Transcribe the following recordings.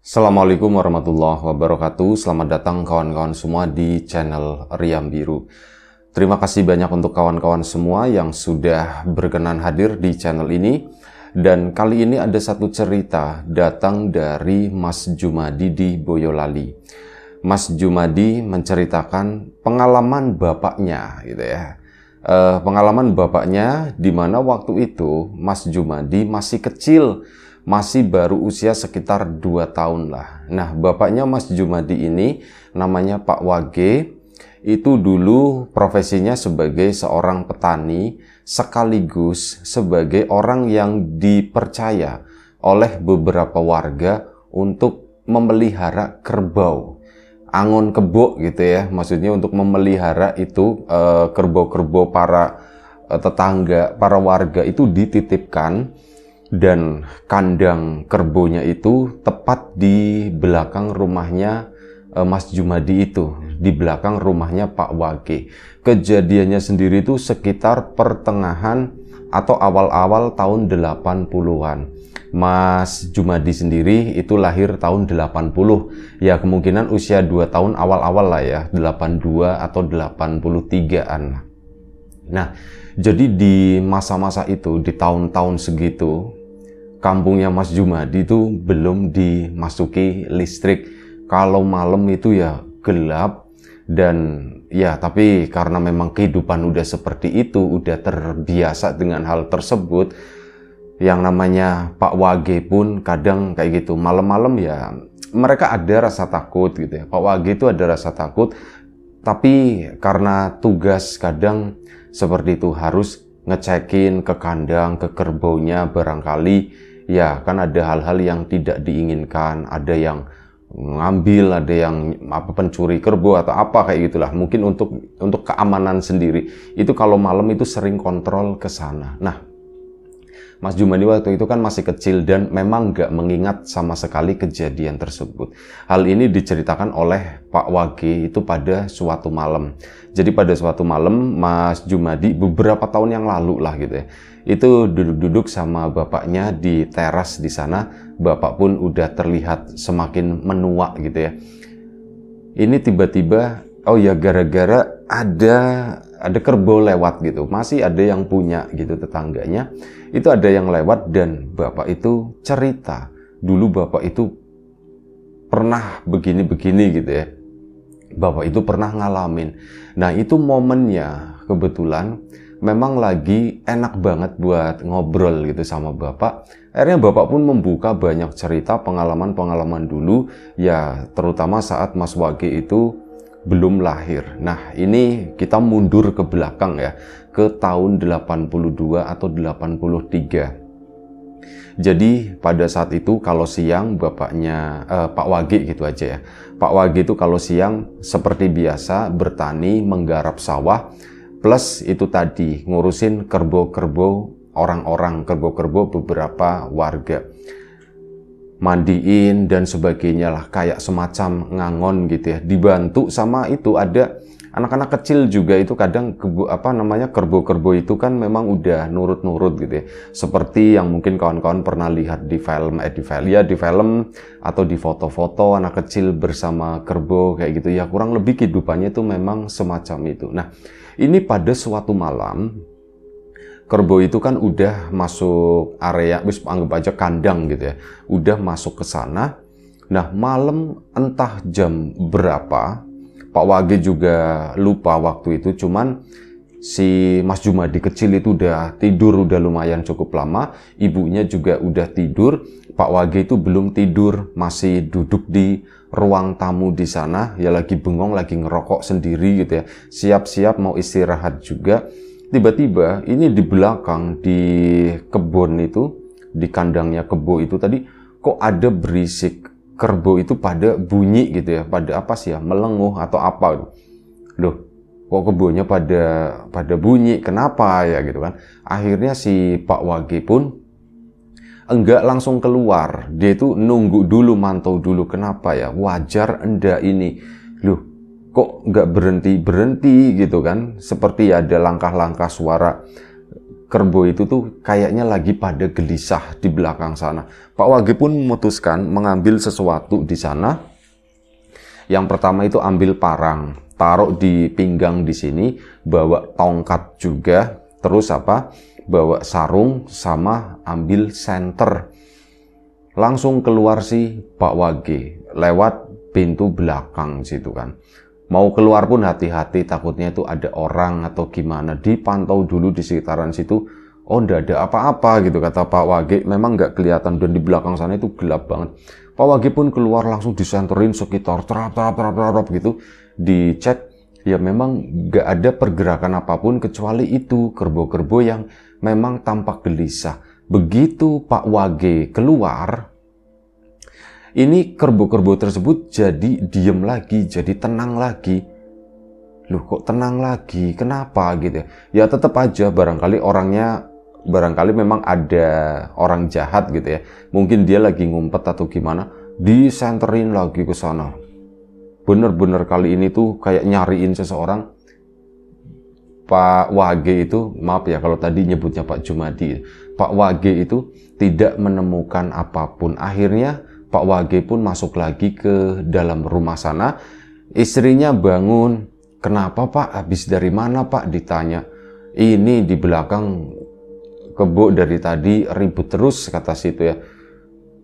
Assalamualaikum warahmatullahi wabarakatuh. Selamat datang kawan-kawan semua di channel Riam Biru. Terima kasih banyak untuk kawan-kawan semua yang sudah berkenan hadir di channel ini. Dan kali ini ada satu cerita datang dari Mas Jumadi di Boyolali. Mas Jumadi menceritakan pengalaman bapaknya gitu ya. Pengalaman bapaknya di mana waktu itu Mas Jumadi masih kecil, masih baru usia sekitar 2 tahun lah. Nah, bapaknya Mas Jumadi ini namanya Pak Wage. Itu dulu profesinya sebagai seorang petani sekaligus sebagai orang yang dipercaya oleh beberapa warga untuk memelihara kerbau. Angon kebo gitu ya, maksudnya untuk memelihara itu kerbau-kerbau para tetangga, para warga itu dititipkan. Dan kandang kerbonya itu tepat di belakang rumahnya Mas Jumadi itu, di belakang rumahnya Pak Wage. Kejadiannya sendiri itu sekitar pertengahan atau awal-awal tahun 80-an. Mas Jumadi sendiri itu lahir tahun 80. Ya kemungkinan usia 2 tahun awal-awal lah ya, 82 atau 83-an. Nah, jadi di masa-masa itu, di tahun-tahun segitu, kampungnya Mas Jumadi itu belum dimasuki listrik. Kalau malam itu ya gelap. Dan ya tapi karena memang kehidupan udah seperti itu, udah terbiasa dengan hal tersebut, yang namanya Pak Wage pun kadang kayak gitu. Malam-malam ya mereka ada rasa takut gitu ya. Pak Wage itu ada rasa takut. Tapi karena tugas kadang seperti itu harus ngecekin ke kandang, ke kerbaunya barangkali ya kan ada hal-hal yang tidak diinginkan, ada yang ngambil, ada yang pencuri kerbau atau apa kayak gitulah. Mungkin untuk keamanan sendiri. Itu kalau malam itu sering kontrol ke sana. Nah, Mas Jumadi waktu itu kan masih kecil dan memang nggak mengingat sama sekali kejadian tersebut. Hal ini diceritakan oleh Pak Wage itu pada suatu malam. Jadi pada suatu malam Mas Jumadi beberapa tahun yang lalu lah gitu ya. Itu duduk-duduk sama bapaknya di teras di sana. Bapak pun udah terlihat semakin menua gitu ya. Ini tiba-tiba, oh ya gara-gara ada kerbau lewat gitu. Masih ada yang punya gitu tetangganya. Itu ada yang lewat dan bapak itu cerita. Dulu bapak itu pernah begini-begini gitu ya. Bapak itu pernah ngalamin. Nah itu momennya kebetulan memang lagi enak banget buat ngobrol gitu sama bapak. Akhirnya bapak pun membuka banyak cerita pengalaman-pengalaman dulu. Ya terutama saat Mas Wage itu belum lahir. Nah ini kita mundur ke belakang ya, ke tahun 82 atau 83. Jadi pada saat itu kalau siang bapaknya Pak Wage gitu aja ya. Pak Wage itu kalau siang seperti biasa bertani, menggarap sawah, plus itu tadi ngurusin kerbau-kerbau orang-orang, kerbau-kerbau beberapa warga. Mandiin dan sebagainya lah, kayak semacam ngangon gitu ya. Dibantu sama itu ada anak-anak kecil juga itu kadang kerbau-kerbau itu kan memang udah nurut-nurut gitu ya. Seperti yang mungkin kawan-kawan pernah lihat di film atau di foto-foto anak kecil bersama kerbau kayak gitu ya. Kurang lebih kehidupannya itu memang semacam itu. Nah, ini pada suatu malam kerbau itu kan udah masuk area, anggap aja kandang gitu ya. Udah masuk ke sana. Nah, malam entah jam berapa, Pak Wage juga lupa waktu itu, cuman si Mas Jumadi kecil itu udah tidur, udah lumayan cukup lama. Ibunya juga udah tidur. Pak Wage itu belum tidur, masih duduk di ruang tamu di sana. Ya lagi bengong, lagi ngerokok sendiri gitu ya. Siap-siap mau istirahat juga. Tiba-tiba ini di belakang, di kebun itu, di kandangnya kebo itu tadi, kok ada berisik kerbau itu pada bunyi gitu ya, pada apa sih ya, melenguh atau apa. Loh, kok kebonya pada bunyi, kenapa ya gitu kan. Akhirnya si Pak Wage pun enggak langsung keluar, dia itu nunggu dulu, mantau dulu kenapa ya, wajar enggak ini. Loh, kok nggak berhenti gitu kan, seperti ada langkah-langkah suara kerbau itu tuh kayaknya lagi pada gelisah di belakang sana. Pak Wage pun memutuskan mengambil sesuatu di sana. Yang pertama itu ambil parang, taruh di pinggang di sini, bawa tongkat juga, terus bawa sarung sama ambil senter. Langsung keluar si Pak Wage lewat pintu belakang situ kan. Mau keluar pun hati-hati, takutnya itu ada orang atau gimana. Dipantau dulu di sekitaran situ. Oh, ndak ada apa-apa gitu kata Pak Wage. Memang nggak kelihatan dan di belakang sana itu gelap banget. Pak Wage pun keluar langsung disenterin sekitar terap gitu. Dicek, ya memang nggak ada pergerakan apapun kecuali itu kerbau-kerbau yang memang tampak gelisah. Begitu Pak Wage keluar, ini kerbau-kerbau tersebut jadi diem lagi, jadi tenang lagi. Loh kok tenang lagi? Kenapa gitu ya? Ya tetap aja barangkali memang ada orang jahat gitu ya. Mungkin dia lagi ngumpet atau gimana, disenterin lagi ke sana. Bener-bener kali ini tuh kayak nyariin seseorang. Pak Wage itu, maaf ya kalau tadi nyebutnya Pak Jumadi, Pak Wage itu tidak menemukan apapun. Akhirnya Pak Wage pun masuk lagi ke dalam rumah sana. Istrinya bangun. Kenapa Pak? Habis dari mana Pak? Ditanya. Ini di belakang kebo dari tadi ribut terus kata situ ya.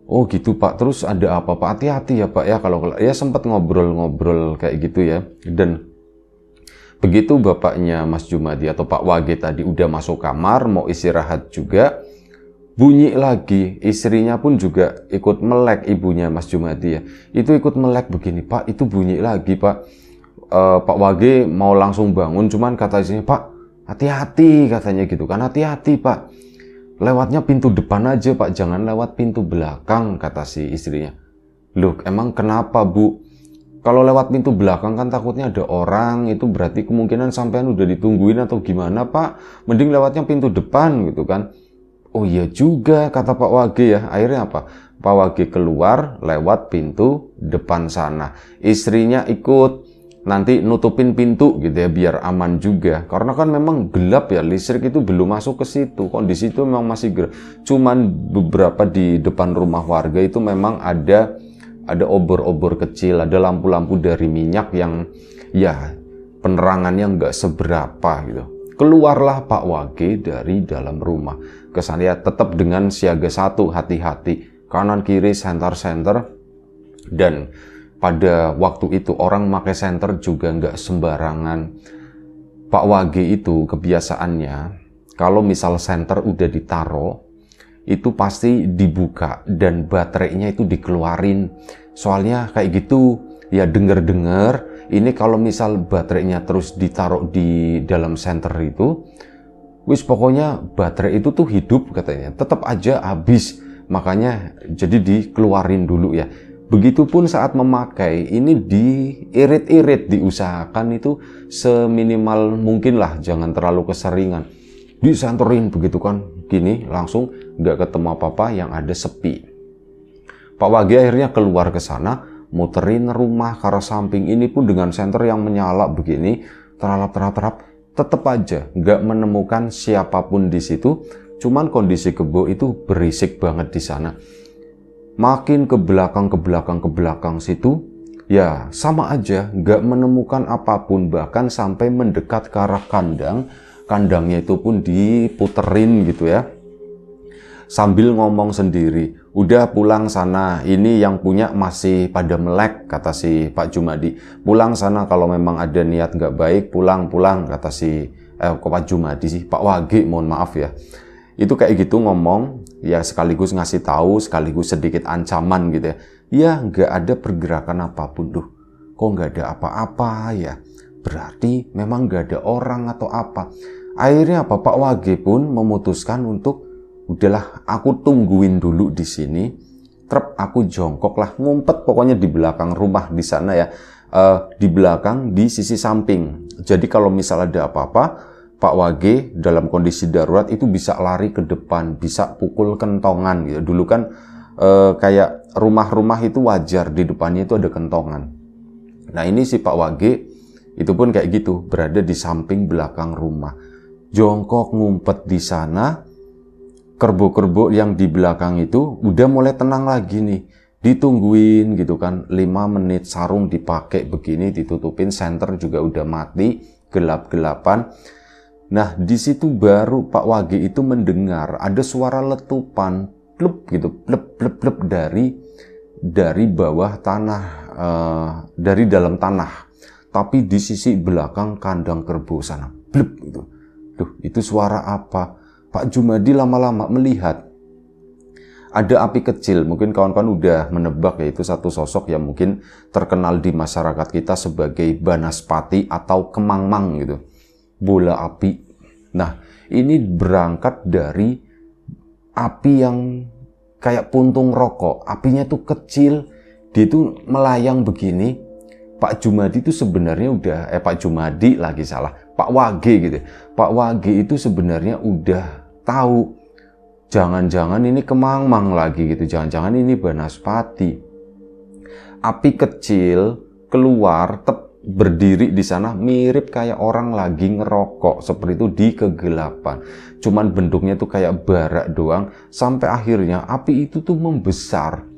Oh gitu Pak. Terus ada apa Pak? Hati-hati ya Pak ya. Kalau ya sempat ngobrol-ngobrol kayak gitu ya. Dan begitu bapaknya Mas Jumadi atau Pak Wage tadi udah masuk kamar mau istirahat juga. Bunyi lagi, istrinya pun juga ikut melek, ibunya Mas Jumadi ya. Itu ikut melek begini, Pak, itu bunyi lagi, Pak. Pak Wage mau langsung bangun, cuman kata istrinya, Pak, hati-hati katanya gitu kan, hati-hati Pak. Lewatnya pintu depan aja Pak, jangan lewat pintu belakang, kata si istrinya. Loh, emang kenapa Bu? Kalau lewat pintu belakang kan takutnya ada orang, itu berarti kemungkinan sampean udah ditungguin atau gimana Pak. Mending lewatnya pintu depan gitu kan. Oh iya juga kata Pak Wage ya. Akhirnya apa? Pak Wage keluar lewat pintu depan sana. Istrinya ikut nanti nutupin pintu gitu ya biar aman juga. Karena kan memang gelap ya, listrik itu belum masuk ke situ. Kondisi itu memang masih gelap. Cuman beberapa di depan rumah warga itu memang ada obor-obor kecil, ada lampu-lampu dari minyak yang ya penerangannya nggak seberapa gitu. Keluarlah Pak Wage dari dalam rumah. Kesannya ya, tetap dengan siaga satu, hati-hati. Kanan kiri senter-senter. Dan pada waktu itu orang pakai senter juga nggak sembarangan. Pak Wage itu kebiasaannya, kalau misal senter udah ditaruh, itu pasti dibuka dan baterainya itu dikeluarin. Soalnya kayak gitu, ya denger-denger, ini kalau misal baterainya terus ditaruh di dalam senter itu, wis pokoknya baterai itu tuh hidup katanya, tetap aja habis. Makanya jadi dikeluarin dulu ya. Begitupun saat memakai, ini diirit-irit, diusahakan itu seminimal mungkin lah, jangan terlalu keseringan. Disenterin begitu kan, gini langsung nggak ketemu apa-apa, yang ada sepi. Pak Wage akhirnya keluar ke sana, muterin rumah ke arah samping, ini pun dengan senter yang menyala begini, terap, tetap aja nggak menemukan siapapun di situ. Cuman kondisi kebo itu berisik banget di sana. Makin ke belakang situ, ya sama aja nggak menemukan apapun, bahkan sampai mendekat ke arah kandang. Kandangnya itu pun diputerin gitu ya. Sambil ngomong sendiri, udah pulang sana, ini yang punya masih pada melek, kata si Pak Jumadi. Pulang sana kalau memang ada niat nggak baik, pulang, kata si Pak Jumadi sih, Pak Wage, mohon maaf ya. Itu kayak gitu ngomong, ya sekaligus ngasih tahu, sekaligus sedikit ancaman gitu ya. Ya nggak ada pergerakan apapun, kok nggak ada apa-apa ya. Berarti memang nggak ada orang atau apa. Akhirnya apa? Pak Wage pun memutuskan untuk udahlah, aku tungguin dulu di sini. Trep, aku jongkok lah, ngumpet pokoknya di belakang rumah di sana ya. Di belakang, di sisi samping. Jadi kalau misal ada apa-apa, Pak Wage dalam kondisi darurat itu bisa lari ke depan, bisa pukul kentongan gitu. Dulu kan kayak rumah-rumah itu wajar di depannya itu ada kentongan. Nah ini si Pak Wage itu pun kayak gitu, berada di samping belakang rumah. jongkok ngumpet di sana. Kerbau-kerbau yang di belakang itu udah mulai tenang lagi nih. Ditungguin gitu kan, 5 menit sarung dipakai begini, ditutupin, senter juga udah mati, gelap-gelapan. Nah, di situ baru Pak Wage itu mendengar ada suara letupan, plep gitu, plep plep plep dari bawah tanah, dari dalam tanah. Tapi di sisi belakang kandang kerbau sana, plep gitu. Duh, itu suara apa? Pak Jumadi lama-lama melihat ada api kecil, mungkin kawan-kawan udah menebak ya, itu satu sosok yang mungkin terkenal di masyarakat kita sebagai Banaspati atau Kemangmang gitu. Bola api. Nah, ini berangkat dari api yang kayak puntung rokok. Apinya tuh kecil, dia tuh melayang begini. Pak Jumadi itu sebenarnya udah, Pak Jumadi lagi salah, Pak Wage gitu. Pak Wage itu sebenarnya udah tahu, jangan-jangan ini Kemangmang lagi gitu, jangan-jangan ini Banaspati. Api kecil keluar, berdiri di sana mirip kayak orang lagi ngerokok seperti itu di kegelapan. Cuman bentuknya tuh kayak barak doang, sampai akhirnya api itu tuh membesar.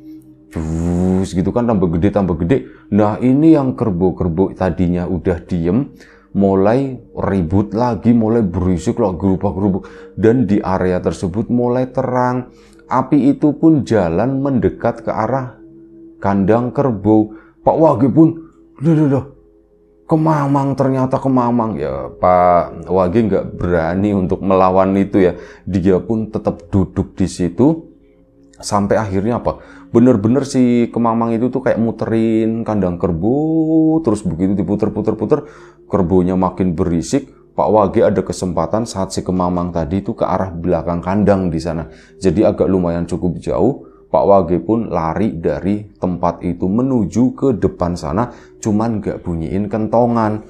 Terus gitu kan, tambah gede tambah gede. Nah, ini yang kerbau-kerbau tadinya udah diem, mulai ribut lagi, mulai berisik lah, gerubak-gerubuk, dan di area tersebut mulai terang. Api itu pun jalan mendekat ke arah kandang kerbau. Pak Wage pun, loh, Kemangmang, ternyata Kemangmang. Ya, Pak Wage nggak berani untuk melawan itu ya. Dia pun tetap duduk di situ sampai akhirnya apa? Bener-bener si Kemangmang itu tuh kayak muterin kandang kerbau, terus begitu diputer-puter-puter, kerbaunya makin berisik. Pak Wage ada kesempatan saat si Kemangmang tadi itu ke arah belakang kandang di sana. Jadi agak lumayan cukup jauh. Pak Wage pun lari dari tempat itu menuju ke depan sana, cuman gak bunyiin kentongan.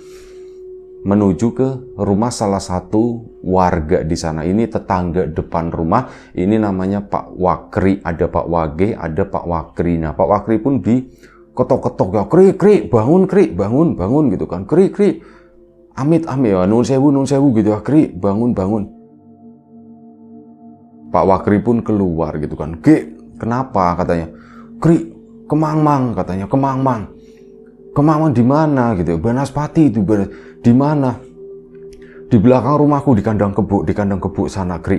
Menuju ke rumah salah satu warga di sana. Ini tetangga depan rumah. Ini namanya Pak Wakri. Ada Pak Wage, ada Pak Wakri. Nah, Pak Wakri pun diketok-ketok ya, Kri, bangun Kri, bangun gitu kan. Kri, amit ya, nun sewu gitu ya, Kri, bangun. Pak Wakri pun keluar gitu kan. Kenapa katanya? Kri, Kemangmang katanya, Kemangmang di mana gitu? Banaspati itu di mana? Di belakang rumahku, di kandang kebo sana, Kri.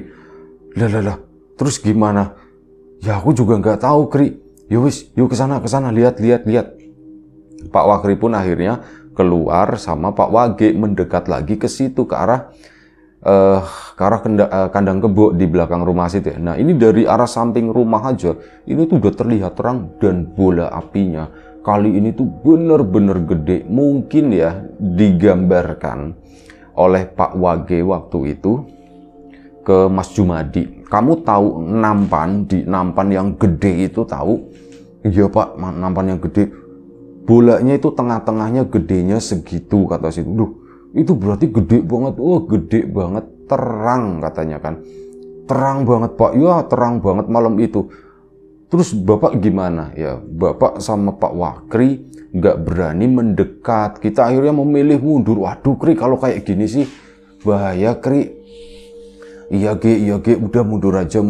Lah. Terus gimana? Ya aku juga nggak tahu, Kri. Yuk kesana lihat. Pak Wakri pun akhirnya keluar sama Pak Wage mendekat lagi ke situ, ke arah kandang kebo di belakang rumah situ. Nah, ini dari arah samping rumah aja, ini tuh udah terlihat terang, dan bola apinya kali ini tuh bener-bener gede. Mungkin ya digambarkan oleh Pak Wage waktu itu ke Mas Jumadi. Kamu tahu nampan yang gede itu tahu? Iya Pak, nampan yang gede. Bolanya itu tengah-tengahnya gedenya segitu, kata situ. Duh, itu berarti gede banget. Oh, gede banget, terang katanya kan. Terang banget Pak, ya terang banget malam itu. Terus Bapak gimana? Ya, Bapak sama Pak Wakri nggak berani mendekat. Kita akhirnya memilih mundur. Waduh Kri, kalau kayak gini sih bahaya Kri. Iya Ge, udah mundur aja.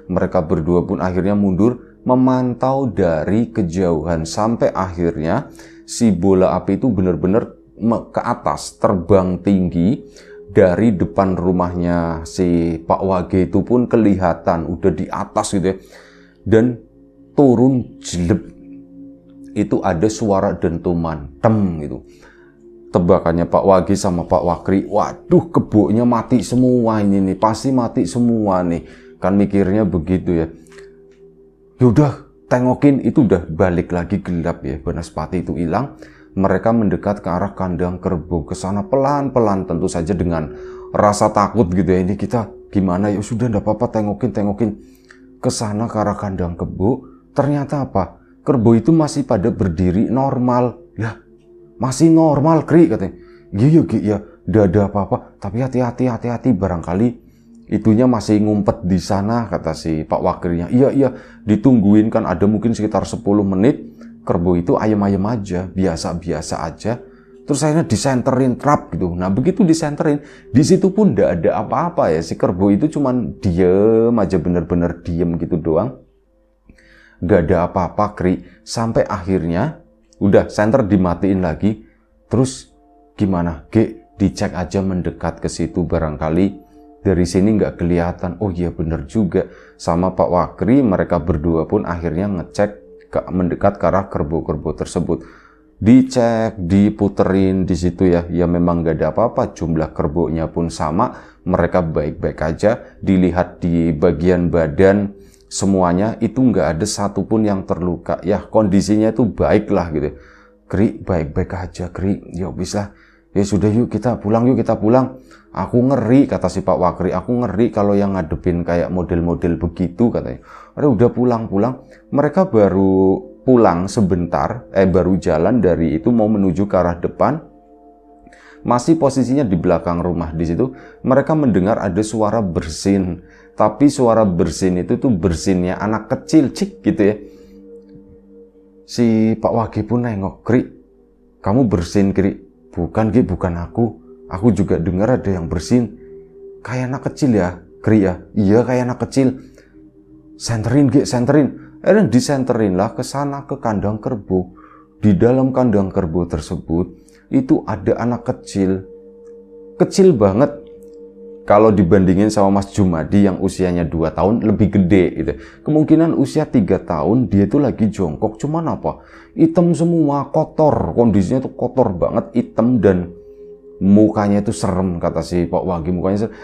Mereka berdua pun akhirnya mundur, memantau dari kejauhan. Sampai akhirnya si bola api itu benar-benar ke atas, terbang tinggi. Dari depan rumahnya si Pak Wage itu pun kelihatan udah di atas gitu ya. Dan turun jelek, itu ada suara dentuman, gitu. Tebakannya Pak Wage sama Pak Wakri, waduh keboknya mati semua ini nih, pasti mati semua nih. Kan mikirnya begitu ya. Yaudah, tengokin, itu udah balik lagi gelap ya, Banaspati itu hilang. Mereka mendekat ke arah kandang kerbau, ke sana pelan-pelan, tentu saja dengan rasa takut gitu ya. Ini kita gimana ya, sudah enggak apa-apa, tengokin. Ke sana ke arah kandang kerbau, ternyata apa? Kerbau itu masih pada berdiri normal. Lah, masih normal Kri katanya. Iya ya, enggak ada apa-apa, tapi hati-hati barangkali itunya masih ngumpet di sana, kata si Pak Wakrinya. Iya, ditungguin kan, ada mungkin sekitar 10 menit. Kerbau itu ayam-ayam aja, biasa-biasa aja. Terus akhirnya disenterin trap gitu. Nah begitu disenterin, di situ pun nggak ada apa-apa ya. Si kerbau itu cuman diem aja, bener-bener diem gitu doang. Nggak ada apa-apa, Kri. Sampai akhirnya udah senter dimatiin lagi. Terus gimana? Dicek aja mendekat ke situ, barangkali dari sini nggak kelihatan. Oh iya bener juga. Sama Pak Wakri, mereka berdua pun akhirnya ngecek mendekat ke arah kerbau-kerbau tersebut. Dicek, diputerin di situ ya, ya memang nggak ada apa-apa. Jumlah kerbaunya pun sama, mereka baik-baik aja. Dilihat di bagian badan semuanya itu nggak ada satupun yang terluka. Ya kondisinya itu baik lah gitu. Kri, baik-baik aja Kri. Ya bisa, ya sudah yuk kita pulang, yuk kita pulang. Aku ngeri, kata si Pak Wakri, aku ngeri kalau yang ngadepin kayak model-model begitu katanya. Udah pulang-pulang, mereka baru pulang sebentar, baru jalan dari itu mau menuju ke arah depan, masih posisinya di belakang rumah. Di situ mereka mendengar ada suara bersin, tapi suara bersin itu tuh bersinnya anak kecil, cik gitu ya. Si Pak Wage pun nengok, Kri, kamu bersin Kri? Bukan Ki, bukan aku juga dengar ada yang bersin, kayak anak kecil ya Kri ya. Iya kayak anak kecil. Senterin Ki, senterin. Akhirnya disenterin lah ke sana, ke kandang kerbau. Di dalam kandang kerbau tersebut itu ada anak kecil, kecil banget. Kalau dibandingin sama Mas Jumadi yang usianya 2 tahun, lebih gede gitu. Kemungkinan usia 3 tahun dia itu lagi jongkok, cuman apa? Hitam semua, kotor, kondisinya tuh kotor banget, hitam, dan mukanya itu serem, kata si Pak Wagi, mukanya serem.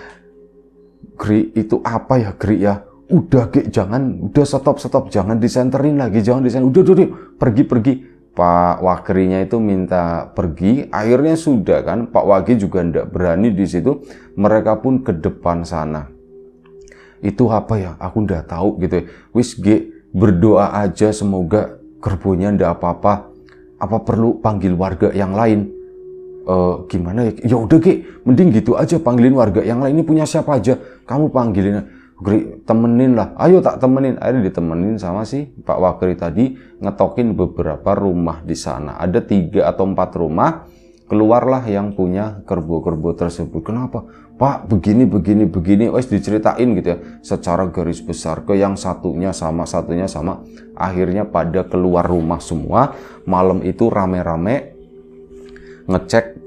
Gri, itu apa ya Gri ya? Udah Ge, jangan, udah stop, jangan disenterin lagi, jangan disenterin, udah, pergi. Pak Wakrinya itu minta pergi, akhirnya sudah kan, Pak Wagi juga ndak berani di situ, mereka pun ke depan sana. Itu apa ya, aku ndak tahu gitu ya. Wis Ge, berdoa aja semoga kerbaunya ndak apa-apa. Apa perlu panggil warga yang lain? Gimana ya? Ya udah Ge, mending gitu aja, panggilin warga yang lain. Ini punya siapa aja, kamu panggilin. Temenin lah, ayo tak temenin. Akhirnya ditemenin sama si Pak Wakri tadi, ngetokin beberapa rumah di sana. Ada 3 atau 4 rumah, keluarlah yang punya kerbau-kerbau tersebut. Kenapa? Pak, begini. Wes diceritain gitu ya, secara garis besar, ke yang satunya sama. Akhirnya pada keluar rumah semua. Malam itu rame-rame ngecek.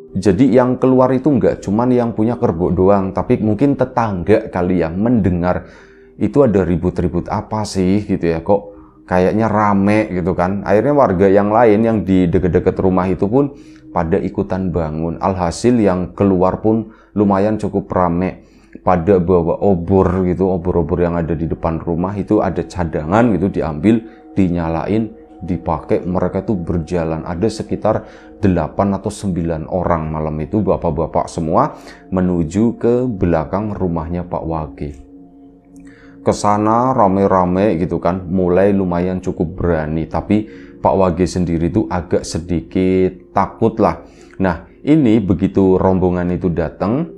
Jadi yang keluar itu enggak cuman yang punya kerbau doang, tapi mungkin tetangga kali yang mendengar itu ada ribut-ribut apa sih gitu ya, kok kayaknya rame gitu kan. Akhirnya warga yang lain yang di deket-deket rumah itu pun pada ikutan bangun. Alhasil yang keluar pun lumayan cukup rame, pada bawa obor gitu, obor-obor yang ada di depan rumah itu ada cadangan gitu, diambil, dinyalain, dipakai. Mereka tuh berjalan, ada sekitar 8 atau 9 orang malam itu, bapak-bapak semua, menuju ke belakang rumahnya Pak Wage. Kesana rame-rame gitu kan, mulai lumayan cukup berani, tapi Pak Wage sendiri tuh agak sedikit takut lah. Nah ini begitu rombongan itu datang,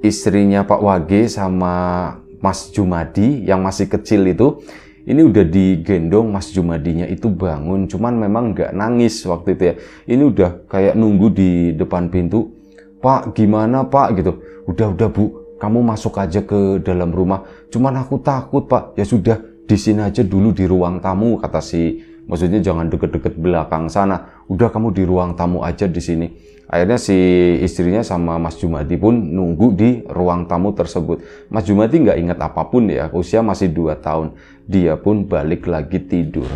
istrinya Pak Wage sama Mas Jumadi yang masih kecil itu, ini udah digendong. Mas Jumadinya itu bangun, cuman memang nggak nangis waktu itu ya. Ini udah kayak nunggu di depan pintu. Pak, gimana Pak gitu. Udah Bu, kamu masuk aja ke dalam rumah. Cuman aku takut Pak. Ya sudah, di sini aja dulu di ruang tamu, kata maksudnya jangan deket-deket belakang sana. Udah kamu di ruang tamu aja di sini. Akhirnya si istrinya sama Mas Jumadi pun nunggu di ruang tamu tersebut. Mas Jumadi nggak ingat apapun ya, usia masih 2 tahun. Dia pun balik lagi tidur.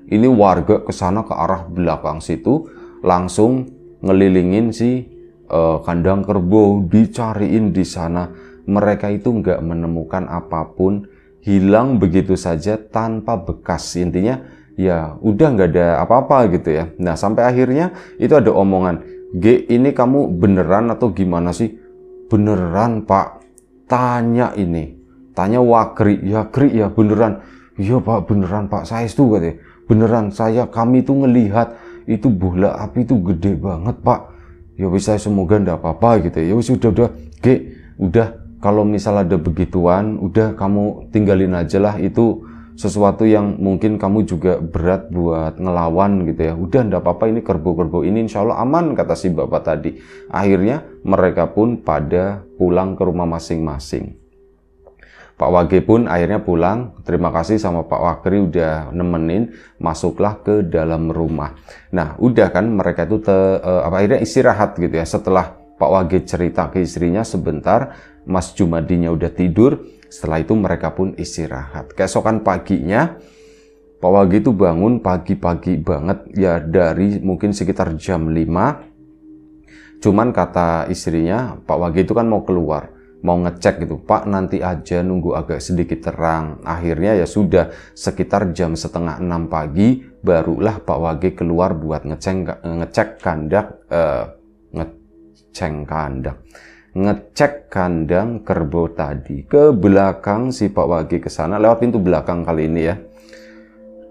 Ini warga kesana ke arah belakang situ, langsung ngelilingin si kandang kerbau, dicariin di sana. Mereka itu nggak menemukan apapun, hilang begitu saja tanpa bekas. Intinya ya udah nggak ada apa-apa gitu ya. Nah sampai akhirnya itu ada omongan, G, ini kamu beneran atau gimana sih? Beneran Pak, tanya Wakri. Ya Kri ya beneran. Iya Pak, beneran Pak, saya itu katanya. Beneran, kami itu ngelihat itu bola api itu gede banget Pak. Ya bisa, semoga ndak apa-apa gitu ya. Ya udah G, udah kalau misal ada begituan, udah kamu tinggalin aja lah itu. sesuatu yang mungkin kamu juga berat buat ngelawan gitu ya. Udah ndak apa-apa, ini kerbau-kerbau ini insya Allah aman, kata si bapak tadi. Akhirnya mereka pun pada pulang ke rumah masing-masing. Pak Wage pun akhirnya pulang, terima kasih sama Pak Wakri udah nemenin, masuklah ke dalam rumah. Nah udah kan mereka itu akhirnya istirahat gitu ya. Setelah Pak Wage cerita ke istrinya sebentar, Mas Jumadinya udah tidur. Setelah itu mereka pun istirahat. Keesokan paginya Pak Wage itu bangun pagi-pagi banget ya, dari mungkin sekitar jam 5. Cuman kata istrinya, Pak Wage itu kan mau keluar, mau ngecek gitu, Pak nanti aja, nunggu agak sedikit terang. Akhirnya ya sudah, sekitar jam setengah 6 pagi barulah Pak Wage keluar buat ngecek kandang kerbau tadi. Ke belakang si Pak Wage ke sana lewat pintu belakang kali ini ya.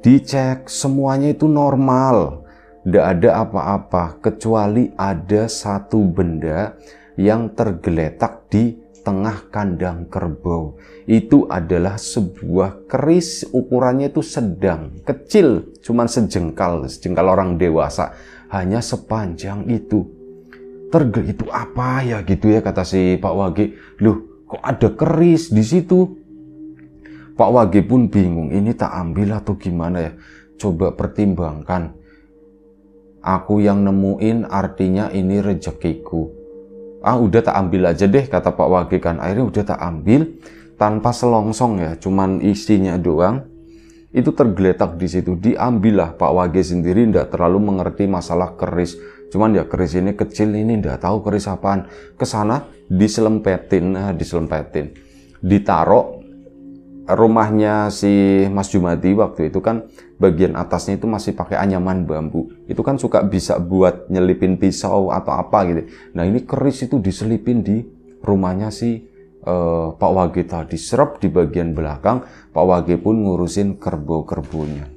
Dicek semuanya itu normal, tidak ada apa-apa kecuali ada satu benda yang tergeletak di tengah kandang kerbau. Itu adalah sebuah keris, ukurannya itu sedang, kecil, cuman sejengkal orang dewasa, hanya sepanjang itu. Itu apa ya gitu ya, kata si Pak Wage. Loh, kok ada keris di situ? Pak Wage pun bingung, ini tak ambil atau gimana ya? Coba pertimbangkan. Aku yang nemuin, artinya ini rezekiku. Udah tak ambil aja deh, kata Pak Wage kan. Akhirnya udah tak ambil tanpa selongsong ya, cuman isinya doang. Itu tergeletak di situ. Diambillah Pak Wage sendiri, ndak terlalu mengerti masalah keris. Cuman ya keris ini kecil, ini ndak tahu keris apaan. Kesana diselempetin. Ditaruh. Rumahnya si Mas Jumadi waktu itu kan bagian atasnya itu masih pakai anyaman bambu. Itu kan suka bisa buat nyelipin pisau atau apa gitu. Nah ini keris itu diselipin di rumahnya si Pak Wage tadi. Serap di bagian belakang, Pak Wage pun ngurusin kerbau-kerbaunya.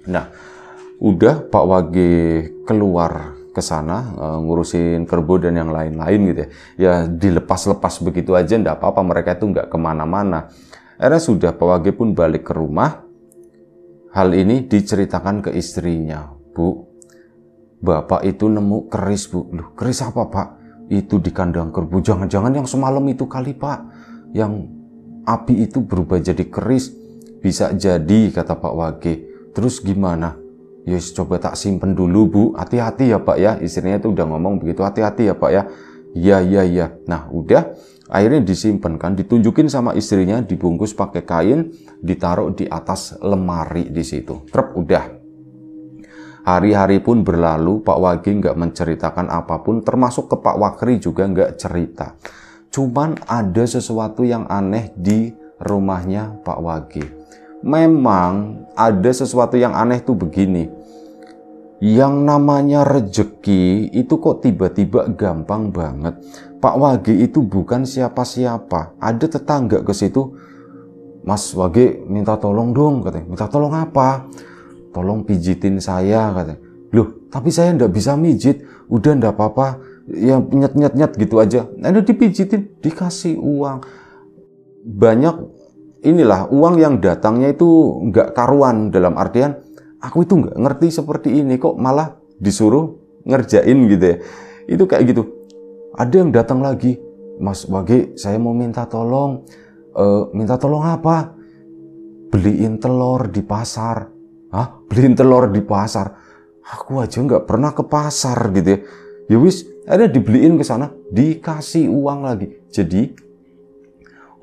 Nah udah Pak Wage keluar ke sana ngurusin kerbau dan yang lain-lain gitu ya. Ya dilepas-lepas begitu aja, ndak apa-apa, mereka itu nggak kemana-mana. Akhirnya sudah Pak Wage pun balik ke rumah. Hal ini diceritakan ke istrinya. Bu, Bapak itu nemu keris, Bu. Loh, keris apa, Pak? Itu di kandang kerbau. Jangan-jangan yang semalam itu kali, Pak. Yang api itu berubah jadi keris. Bisa jadi, kata Pak Wage. Terus gimana? Yes, coba tak simpen dulu, Bu. Hati-hati ya, Pak ya. Istrinya itu udah ngomong begitu. Hati-hati ya, Pak ya. Iya. Nah, udah. Akhirnya disimpan kan, ditunjukin sama istrinya, dibungkus pakai kain, ditaruh di atas lemari di situ. Trep, udah. Hari-hari pun berlalu, Pak Wage nggak menceritakan apapun, termasuk ke Pak Wakri juga nggak cerita. Cuman ada sesuatu yang aneh di rumahnya Pak Wage. Memang ada sesuatu yang aneh tuh begini. Yang namanya rejeki itu kok tiba-tiba gampang banget. Pak Wage itu bukan siapa-siapa. Ada tetangga ke situ, Mas Wage minta tolong dong, katanya. Minta tolong apa? Tolong pijitin saya, katanya. Loh, tapi saya ndak bisa mijit. Udah ndak apa-apa, ya nyet-nyet gitu aja. Ada dipijitin, dikasih uang. Banyak inilah uang yang datangnya itu nggak karuan, dalam artian aku itu nggak ngerti seperti ini kok malah disuruh ngerjain gitu ya. Itu kayak gitu. Ada yang datang lagi, Mas Wage, saya mau minta tolong. Minta tolong apa? Beliin telur di pasar. Hah? Beliin telur di pasar? Aku aja nggak pernah ke pasar gitu ya. Ya wis, ada dibeliin ke sana, dikasih uang lagi. Jadi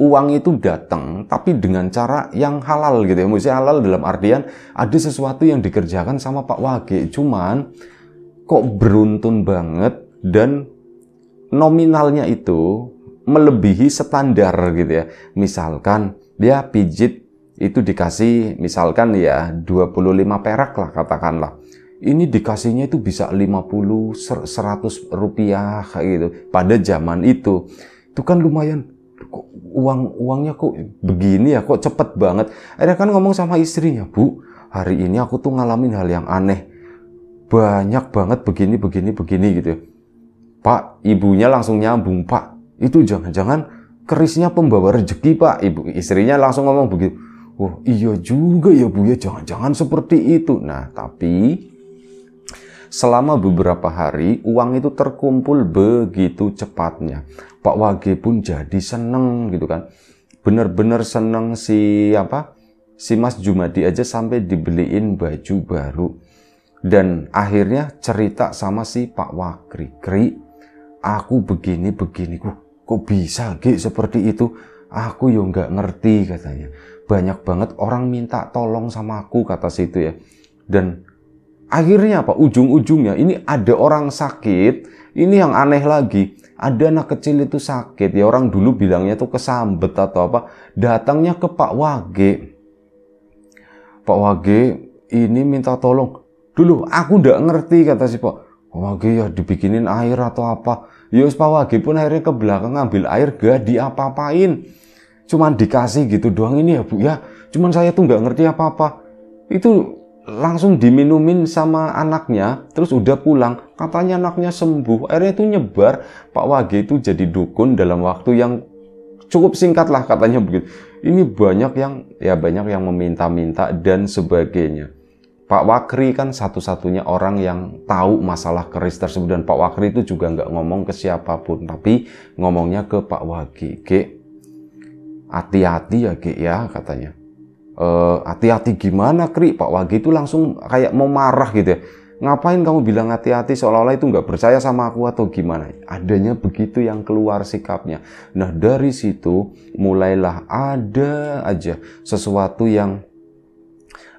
uang itu datang, tapi dengan cara yang halal gitu ya. Maksudnya halal dalam artian ada sesuatu yang dikerjakan sama Pak Wage. Cuman kok beruntun banget dan nominalnya itu melebihi standar gitu ya. Misalkan dia pijit itu dikasih misalkan ya 25 perak lah katakanlah. Ini dikasihnya itu bisa 50, 100 rupiah kayak gitu. Pada zaman itu kan lumayan. Kok uangnya kok begini ya, kok cepet banget. Akhirnya kan ngomong sama istrinya, Bu, hari ini aku tuh ngalamin hal yang aneh. Banyak banget begini gitu ya. Pak, ibunya langsung nyambung, Pak, itu jangan-jangan kerisnya pembawa rezeki, Pak. Istrinya langsung ngomong begitu. Oh iya juga ya Bu ya, jangan-jangan seperti itu. Nah tapi selama beberapa hari uang itu terkumpul begitu cepatnya. Pak Wage pun jadi seneng gitu kan. Bener-bener seneng si Mas Jumadi aja sampai dibeliin baju baru. Dan akhirnya cerita sama si Pak Wakri, Kri, aku begini, kok bisa Ge seperti itu? Aku yo nggak ngerti katanya. Banyak banget orang minta tolong sama aku kata situ ya. Dan akhirnya apa? Ujung-ujungnya ini ada orang sakit. Ini yang aneh lagi. Ada anak kecil itu sakit. Ya orang dulu bilangnya tuh kesambet atau apa. Datangnya ke Pak Wage. Pak Wage ini minta tolong. Dulu aku nggak ngerti kata si Pak Wage ya dibikinin air atau apa. Ya Pak Wage pun akhirnya ke belakang ngambil air gak diapa-apain. Cuman dikasih gitu doang ini ya Bu ya. Cuman saya tuh nggak ngerti apa-apa. Itu langsung diminumin sama anaknya. Terus udah pulang. Katanya anaknya sembuh. Akhirnya itu nyebar. Pak Wage itu jadi dukun dalam waktu yang cukup singkat lah katanya begitu. Ini banyak yang meminta-minta dan sebagainya. Pak Wakri kan satu-satunya orang yang tahu masalah keris tersebut. Dan Pak Wakri itu juga nggak ngomong ke siapapun. Tapi ngomongnya ke Pak Wage. Ge, hati-hati ya Ge ya katanya. Hati-hati gimana Kri? Pak Wage itu langsung kayak mau marah gitu ya. Ngapain kamu bilang hati-hati seolah-olah itu nggak percaya sama aku atau gimana? Adanya begitu yang keluar sikapnya. Nah dari situ mulailah ada aja sesuatu yang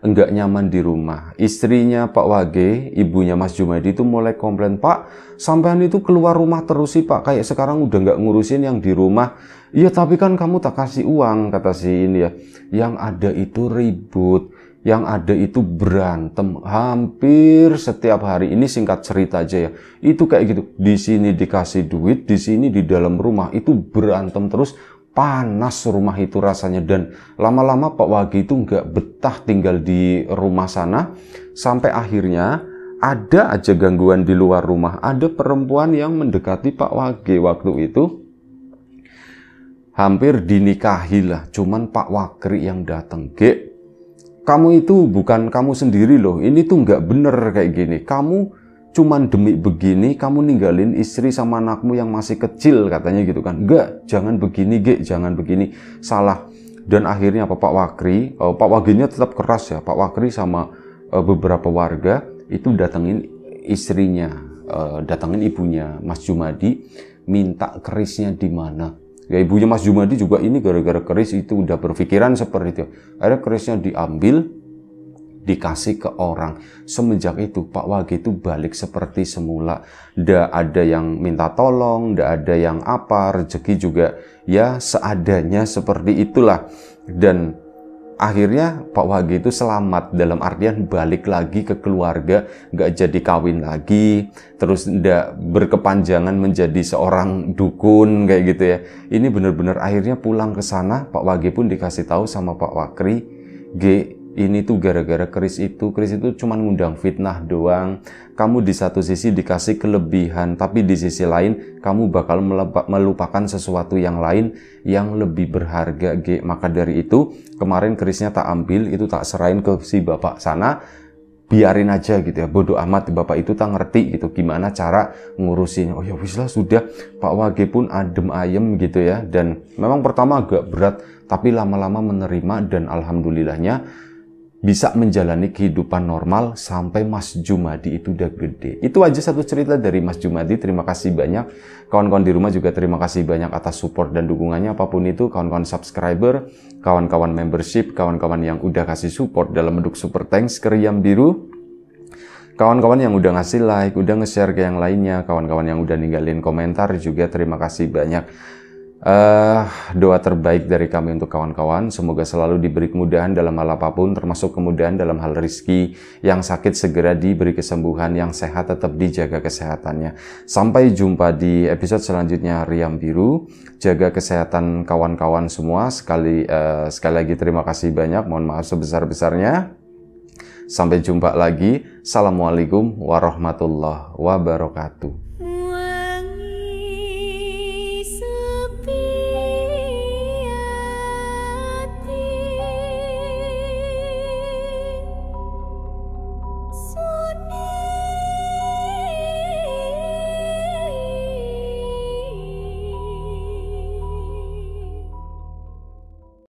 enggak nyaman di rumah. Istrinya Pak Wage, ibunya Mas Jumadi itu mulai komplain, Pak, sampean itu keluar rumah terus sih Pak, kayak sekarang udah nggak ngurusin yang di rumah. Iya tapi kan kamu tak kasih uang, kata si ini ya. Yang ada itu ribut, yang ada itu berantem, hampir setiap hari. Ini singkat cerita aja ya. Itu kayak gitu, di sini dikasih duit, di sini di dalam rumah itu berantem terus. Panas rumah itu rasanya dan lama-lama Pak Wage itu nggak betah tinggal di rumah sana sampai akhirnya ada aja gangguan di luar rumah. Ada perempuan yang mendekati Pak Wage waktu itu hampir dinikahi lah, cuman Pak Wakri yang datang. Ge, kamu itu bukan kamu sendiri loh, ini tuh nggak bener kayak gini. Kamu cuman demi begini kamu ninggalin istri sama anakmu yang masih kecil katanya gitu kan. Enggak, jangan begini Ge, jangan begini, salah. Dan akhirnya Pak Wakri, Pak Wage-nya tetap keras ya. Pak Wakri sama beberapa warga itu datengin istrinya, datengin ibunya Mas Jumadi, minta kerisnya di mana. Ya ibunya Mas Jumadi juga ini gara-gara keris itu udah berpikiran seperti itu. Akhirnya kerisnya diambil, dikasih ke orang. Semenjak itu Pak Wage itu balik seperti semula. Nggak ada yang minta tolong, nggak ada yang apa, rezeki juga ya seadanya seperti itulah. Dan akhirnya Pak Wage itu selamat dalam artian balik lagi ke keluarga, nggak jadi kawin lagi, terus nggak berkepanjangan menjadi seorang dukun kayak gitu ya. Ini benar-benar akhirnya pulang ke sana, Pak Wage pun dikasih tahu sama Pak Wakri, G, ini tuh gara-gara keris itu cuma ngundang fitnah doang. Kamu di satu sisi dikasih kelebihan, tapi di sisi lain kamu bakal melupakan sesuatu yang lain yang lebih berharga. G. Maka dari itu kemarin kerisnya tak ambil, itu tak serahin ke si bapak sana. Biarin aja gitu ya, bodoh amat, bapak itu tak ngerti gitu gimana cara ngurusin. Oh ya wis lah sudah. Pak Wage pun adem ayem gitu ya. Dan memang pertama agak berat, tapi lama-lama menerima dan alhamdulillahnya bisa menjalani kehidupan normal sampai Mas Jumadi itu udah gede. Itu aja satu cerita dari Mas Jumadi. Terima kasih banyak. Kawan-kawan di rumah juga terima kasih banyak atas support dan dukungannya. Apapun itu, kawan-kawan subscriber, kawan-kawan membership, kawan-kawan yang udah kasih support dalam bentuk super thanks ke Riam Biru, kawan-kawan yang udah ngasih like, udah nge-share ke yang lainnya, kawan-kawan yang udah ninggalin komentar juga terima kasih banyak. Doa terbaik dari kami untuk kawan-kawan, semoga selalu diberi kemudahan dalam hal apapun, termasuk kemudahan dalam hal rezeki. Yang sakit segera diberi kesembuhan, yang sehat tetap dijaga kesehatannya. Sampai jumpa di episode selanjutnya Riam Biru. Jaga kesehatan kawan-kawan semua. Sekali lagi terima kasih banyak, mohon maaf sebesar-besarnya. Sampai jumpa lagi. Assalamualaikum warahmatullahi wabarakatuh.